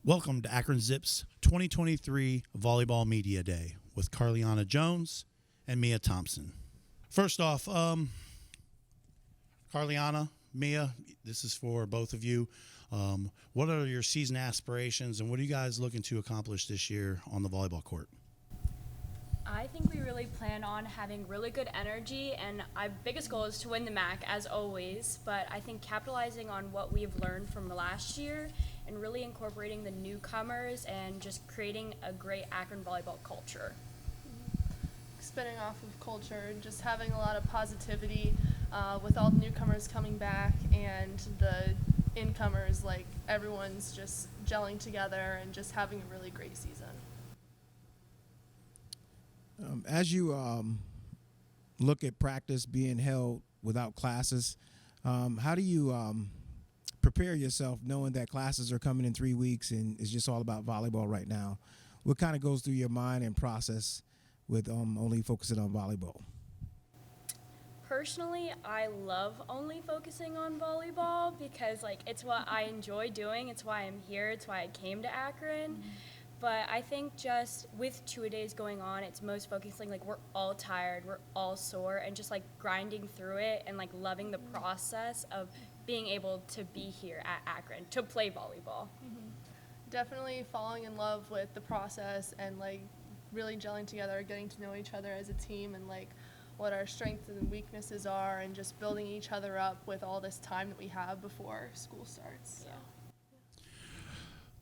Welcome to Akron Zip's 2023 Volleyball Media Day with Karleighana Jones and Mia Thompson. First off, Karleighana, Mia, this is for both of you. What are your season aspirations and what are you guys looking to accomplish this year on the volleyball court? I think we really plan on having really good energy, and our biggest goal is to win the MAC as always, but I think capitalizing on what we've learned from last year and really incorporating the newcomers and just creating a great Akron volleyball culture. Spinning off of culture, just having a lot of positivity with all the newcomers coming back and the incomers, like everyone's just gelling together and just having a really great season. As you look at practice being held without classes, how do you prepare yourself knowing that classes are coming in 3 weeks and it's just all about volleyball right now? What kind of goes through your mind and process with only focusing on volleyball? Personally, I love only focusing on volleyball because it's what I enjoy doing. It's why I'm here. It's why I came to Akron. Mm-hmm. But I think just with two-a-days going on, it's most focusing, we're all tired, we're all sore, and just, grinding through it and, loving the process of being able to be here at Akron to play volleyball. Mm-hmm. Definitely falling in love with the process and, really gelling together, getting to know each other as a team and, what our strengths and weaknesses are and just building each other up with all this time that we have before school starts. So. Yeah.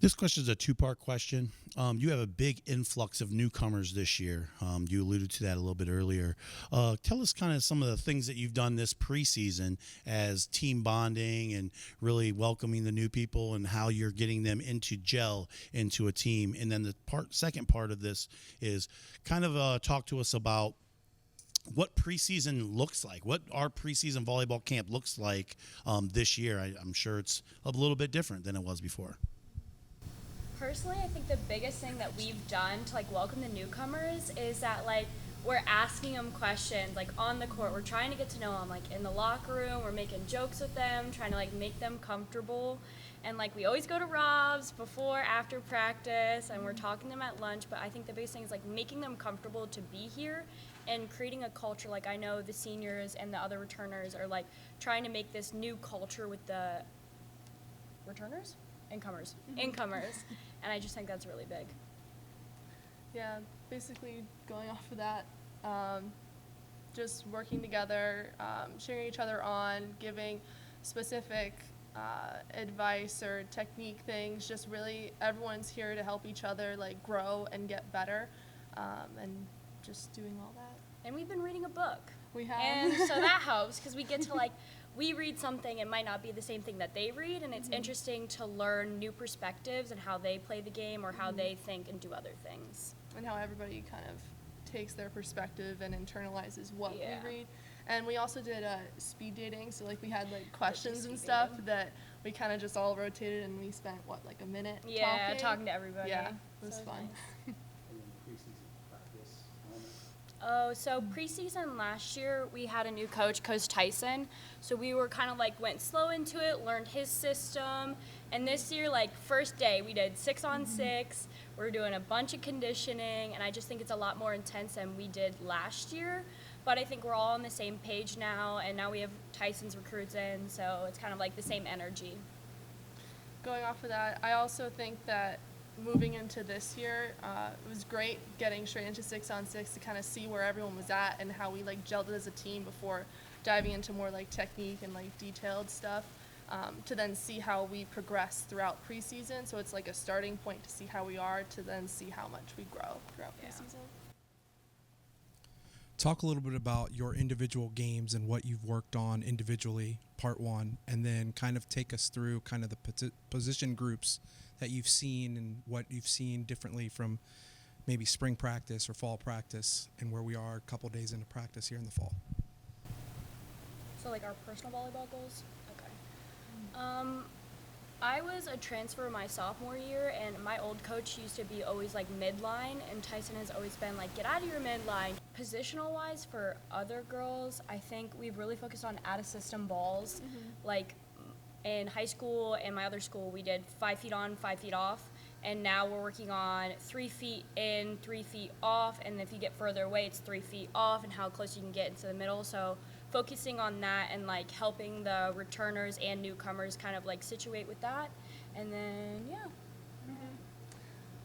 This question is a two-part question. You have a big influx of newcomers this year. You alluded to that a little bit earlier. Tell us kind of some of the things that you've done this preseason as team bonding and really welcoming the new people and how you're getting them into gel into a team. And then the second part of this is kind of talk to us about what preseason looks like, what our preseason volleyball camp looks like this year. I'm sure it's a little bit different than it was before. Personally, I think the biggest thing that we've done to welcome the newcomers is that we're asking them questions on the court. We're trying to get to know them in the locker room. We're making jokes with them, trying to make them comfortable. And we always go to Rob's before, after practice, and we're talking to them at lunch. But I think the biggest thing is making them comfortable to be here and creating a culture. I know the seniors and the other returners are trying to make this new culture with the returners? Incomers. And I just think that's really big. Yeah, basically going off of that, just working together, cheering each other on, giving specific advice or technique things, just really everyone's here to help each other grow and get better, and just doing all that. And we've been reading a book. We have. And so that helps because we get to we read something, it might not be the same thing that they read, and it's interesting to learn new perspectives and how they play the game or how they think and do other things. And how everybody kind of takes their perspective and internalizes what we read. And we also did speed dating, so we had questions and stuff that we kind of just all rotated, and we spent a minute talking to everybody. Yeah, it was fun. Nice. So preseason last year, we had a new coach, Coach Tyson. So we were kind of went slow into it, learned his system. And this year, first day, we did 6-on-6. We're doing a bunch of conditioning, and I just think it's a lot more intense than we did last year. But I think we're all on the same page now, and now we have Tyson's recruits in, so it's kind of the same energy. Going off of that, I also think that moving into this year, it was great getting straight into 6-on-6 to kind of see where everyone was at and how we gelled as a team before diving into more technique and detailed stuff, to then see how we progress throughout preseason. So it's a starting point to see how we are, to then see how much we grow throughout preseason. Talk a little bit about your individual games and what you've worked on individually, part one, and then kind of take us through kind of the position groups that you've seen and what you've seen differently from maybe spring practice or fall practice and where we are a couple days into practice here in the fall. So our personal volleyball goals? Okay. I was a transfer my sophomore year, and my old coach used to be always midline, and Tyson has always been get out of your midline. Positional-wise for other girls, I think we've really focused on out-of-system balls. In high school and my other school, we did 5 feet on, 5 feet off, and now we're working on 3 feet in, 3 feet off, and if you get further away, it's 3 feet off, and how close you can get into the middle. So focusing on that and like helping the returners and newcomers kind of like situate with that, and then yeah.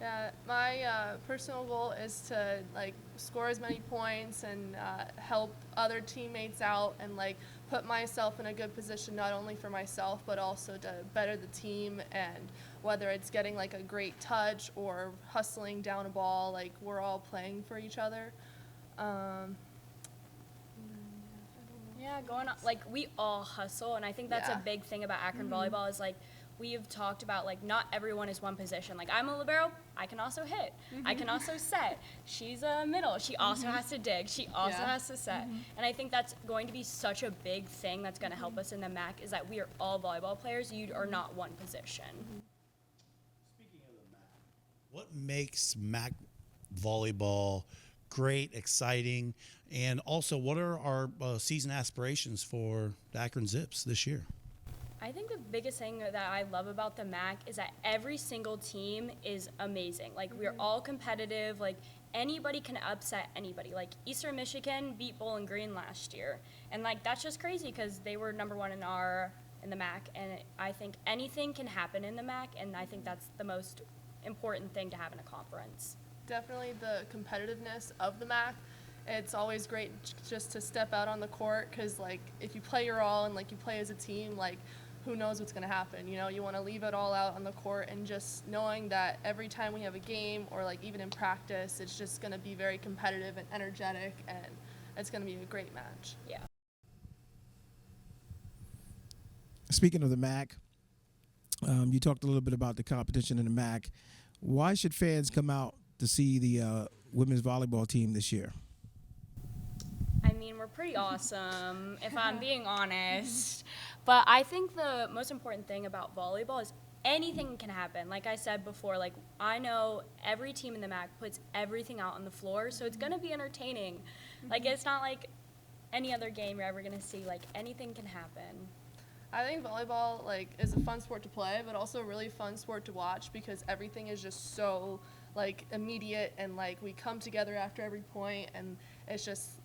Yeah, my personal goal is to like score as many points and help other teammates out and like put myself in a good position not only for myself but also to better the team, and whether it's getting like a great touch or hustling down a ball, like we're all playing for each other. Yeah, going on, like we all hustle, and I think that's Yeah. a big thing about Akron volleyball is like we've talked about like not everyone is one position. Like I'm a libero, I can also hit, I can also set. She's a middle, she also has to dig, she also Yeah. has to set. And I think that's going to be such a big thing that's going to help us in the MAC is that we are all volleyball players. You are not one position. Speaking of the MAC, what makes MAC volleyball great, exciting, and also what are our season aspirations for the Akron Zips this year? I think the biggest thing that I love about the MAC is that every single team is amazing. Like we're all competitive. Like anybody can upset anybody. Like Eastern Michigan beat Bowling Green last year, and like that's just crazy because they were #1 in the MAC. And I think anything can happen in the MAC, and I think that's the most important thing to have in a conference. Definitely the competitiveness of the MAC. It's always great just to step out on the court because like if you play your all and like you play as a team, like who knows what's going to happen, you know? You want to leave it all out on the court, and just knowing that every time we have a game or like even in practice, it's just going to be very competitive and energetic, and it's going to be a great match. Yeah. Speaking of the MAC, you talked a little bit about the competition in the MAC. Why should fans come out to see the women's volleyball team this year? I mean, we're pretty awesome, if I'm being honest. But I think the most important thing about volleyball is anything can happen. Like I said before, like I know every team in the MAC puts everything out on the floor, so it's going to be entertaining. Like it's not like any other game you're ever going to see. Like anything can happen. I think volleyball like is a fun sport to play, but also a really fun sport to watch because everything is just so like immediate, and like we come together after every point, and it's just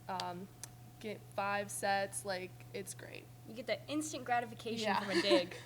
get 5 sets. Like it's great. You get the instant gratification Yeah. from a dig.